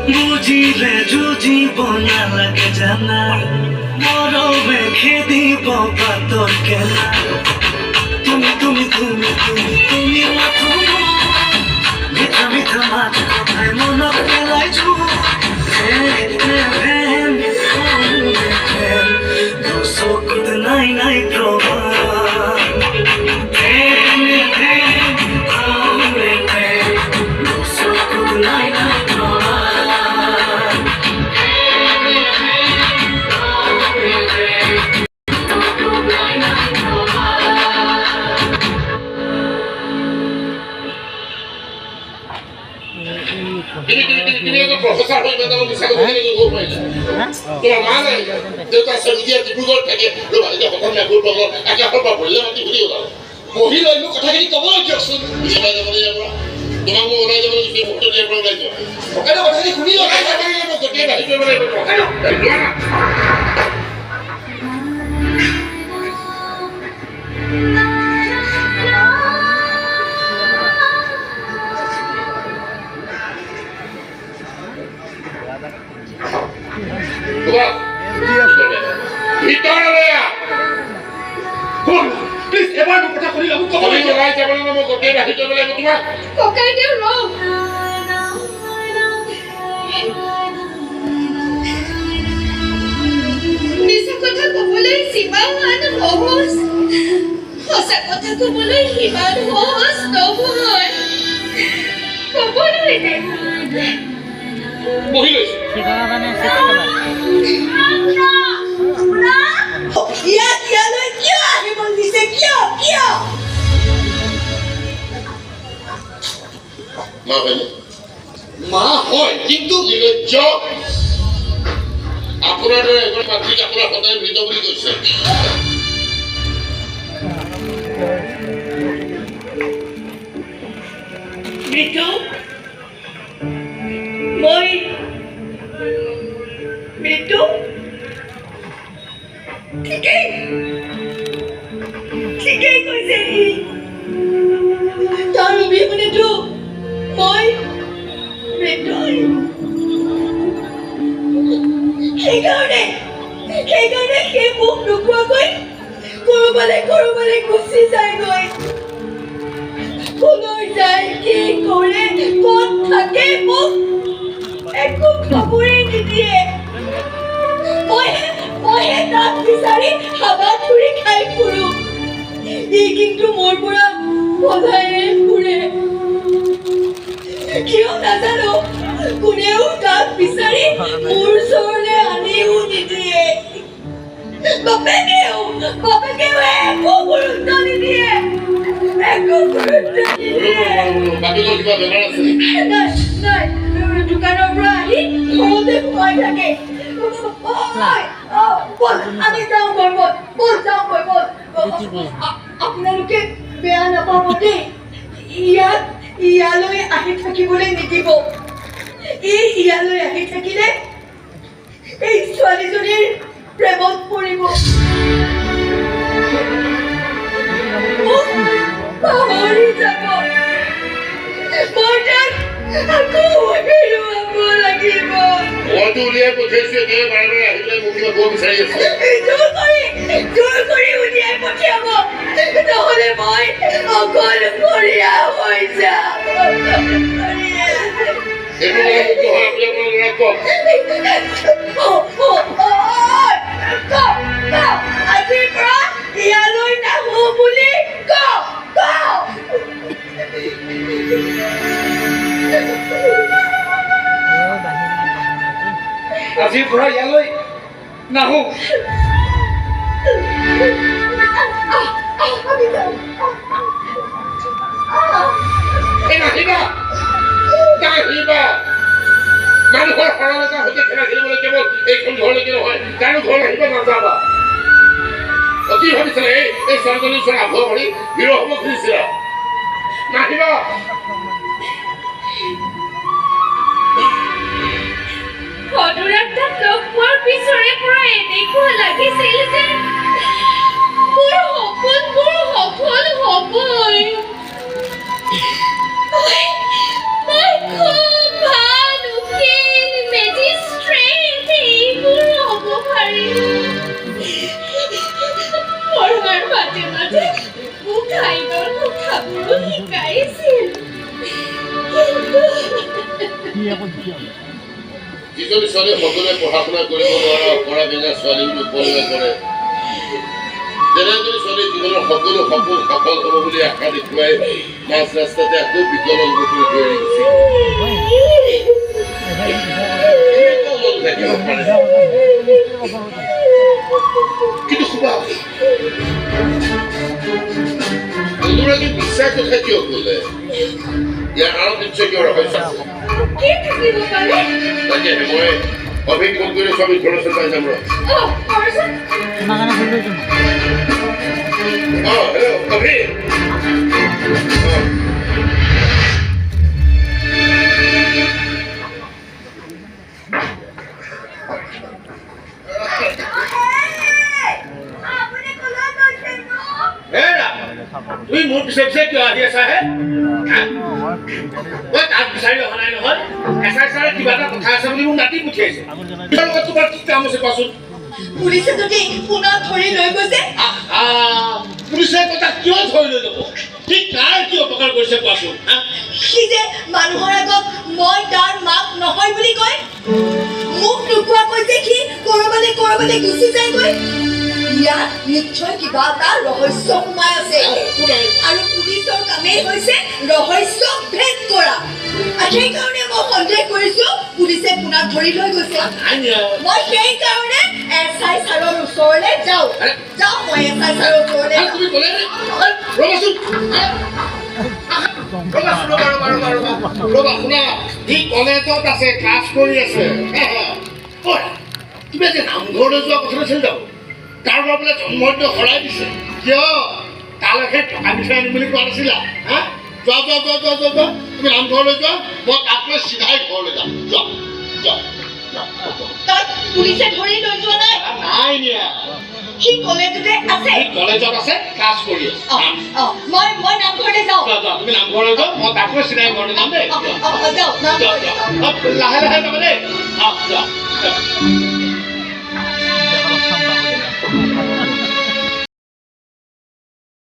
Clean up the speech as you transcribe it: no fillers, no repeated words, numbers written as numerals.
বুজিলে যুজি বনা লাগে জানা মৰমে খেদি পাতৰ কেনা তুমি তুমি তুমি তুমি তুমি মাথো মিঠা মিঠা মাত কথাই মনত পেলাইছো চকুত নাই নাই প্ৰভা profesor হৈ মেডাম বিচাৰি গৈ পাইছে তোমাৰ মা নাই দেউতা সমিতিয়ে ডিব্ৰুগড় থাকে ৰবা এতিয়া কথা মই গৈ পালো একা পৰা বঢ়িয়া মাতি ঘূৰি ওলাল বহি লৈনো কথাখিনি ক'বলৈ দিয়কচোন বুজিলাই যাবলৈ ইয়াৰ পৰা তোমাক মই ওলাই যাবলৈ সেই মুহূৰ্তত ইয়াৰ পৰা ওলাই যোৱা সকলো কথাখিনি শুনি ওলাই যাব লাগিব গোটেই বাহিৰ কৰিব Please, ever do what I call you. Come on, you guys. I want to go get a hit of it. Okay, they're wrong. Nisa kota kumulay simangan host. Hosa kota kumulay himan host no boy. Kumulay de. Bohilos. Sigara bana sigara. Ya ya lo ya. Hemang dice ya ya. Ma bhai. Ma hoy kintu nilojo. Apunar egon patrik apunar hoday mrito boli koise. Mrito. Moi. Mrito. ঠিকে কৈছে সি তাৰ অবিহনেতো মই মৃত্যুই সেইকাৰণে সেই মোক নোকোৱাকৈ কৰবালে গুচি যায়গৈ কলৈ যায় কি কৰে ক'ত থাকে মোক একো খবৰেই নিদিয়ে মই তাক বিচাৰি হাবা ধৰি খাই ফুৰো ই কিন্তু মোৰ পৰা সদায়ে ফুৰে কিয় নাজানো কোনেও তাক বিচাৰি মোৰ ওচৰলৈ আনিও নিদিয়ে বাপেকেও একো গুৰুত্ব নিদিয়ে বাপেকৰ কিবা বেমাৰ আছে নাই দোকানৰ পৰা আহি ঘৰতে সোমাই থাকে আমি যাওঁ বল আপোনালোকে বেয়া নাপাব দেই ইয়ালৈ আহি থাকিবলৈ নিদিব ইয়ালৈ আহি থাকিলে এই ছোৱালীজনীৰ প্ৰেমত পৰিব পাহৰি যাব আকৌ হেৰুৱাব লাগিব মইতো উলিয়াই পঠিয়াইছো একেবাৰে বাৰে বাৰে আহি পেলাই মোক কিবা বৰ বিচাৰি আছে জোৰ কৰি উলিয়াই পঠিয়াব নহ'লে মই অকলশৰীয়া হৈ যাম সেইটো মানে মোক নহয় আপুনি আপোনাৰ ল'ৰাক কওক আজিৰ পৰা ইয়ালৈ নাহো বুলি আজিৰ পৰা ইয়ালৈ নাহো নাহিবা মানুহৰ সৰলতাৰ সৈতে খেলা খেলিবলৈ কেৱল এইখন ঘৰলৈকে নহয় কাৰো ঘৰ আহিব নাযাবা অতি ভাবিছিলে এই ছোৱালীজনীৰ ওচৰত আভুৱা কৰি হিৰো হ'ব খুজিছিলা নাহিবা অনুৰাগদাক লগ পোৱাৰ পিছৰে পৰা এনেকুৱা লাগিছিল যে মোৰ সপোনবোৰ সফল হ'বই মই খুব ভাল উকিল মেজিষ্ট্ৰেট এইবোৰ হ'ব পাৰিম পঢ়াৰ মাজে মাজে মোক আইনৰ কথাবোৰো শিকাইছিল যিজনী ছোৱালী সকলোৱে পঢ়া শুনা কৰিব নোৱাৰা অপৰা বেঙা ছোৱালী বুলি উপলব্ধ কৰে তেনেদৰে ছোৱালী জীৱনৰ সকলো সপোন সফল হ'ব বুলি আশা দেখুৱাই মাজ ৰাস্তাতে আকৌ বিকলন কৰি থৈ আহিছে কিন্তু খুবা অনুৰাগী বিশ্বাস কথা কিয় ক'লে ইয়াৰ আঁৰত নিশ্চয় কিয় ৰহস্য আছে তাকেহে মই অভিক ফোন কৰি স্বামী ঘৰলৈ পাই যাম ৰ হেল্ল' অভিক তুমি মোৰ পিছে পিছে কিয় আহি আছা হে মই তাত বিচাৰি অহা নাই নহয় এছাই ছাৰে কিবা এটা কথা আছে বুলি মোক মাতি পঠিয়াইছে তোমাৰ কি কাম আছে কোৱাচোন পুলিচে যদি পুনৰ ধৰি লৈ গৈছে পুলিচে কথা কিয় ধৰি লৈ যাব কি কাৰ কি অপকাৰ কৰিছে কোৱাচোন সি যে মানুহৰ আগত মই তাৰ মাক নহয় বুলি কয় মোক নোকোৱাকৈ যে সি কৰবালৈ গুচি যায়গৈ ইয়াত নিশ্চয় কিবা এটা ৰহস্য সোমাই আছে আৰু পুলিচৰ কামেই হৈছে ৰহস্য ভেদ কৰা সেইকাৰণে মই সন্দেহ কৰিছো পুলিচে পুনৰ ধৰি লৈ গৈছে মই সেইকাৰণে এছআই ছাৰৰ ওচৰলৈ যাওঁ মই এছআই ছাৰৰ ওচৰলৈ ৰবা শুনা সি কলেজত আছে ক্লাছ কৰি আছে কিবা যে নামঘৰলৈ যোৱা কথা নাছিল যাব কাৰোবাৰ বোলে জন্মদিন সৰাই দিছে কিয় তালৈকে টকা বিচাৰি আনিম বুলি কোৱা নাছিলা যোৱা তুমি নামঘৰলৈ যোৱা মই তাক লৈ চিধাই ঘৰলৈ যাম যোৱা তাত পুলিচে ধৰি লৈ যোৱা নাই নিয়া সি কলেজতে আছে কলেজত আছে ক্লাছ কৰি আছে মই নামঘৰলৈ যাওঁ তুমি নামঘৰলৈ যোৱা মই তাক লৈ চিধাই ঘৰলৈ যাম দেই যাওঁ লাহে লাহে যাবা দেই যোৱা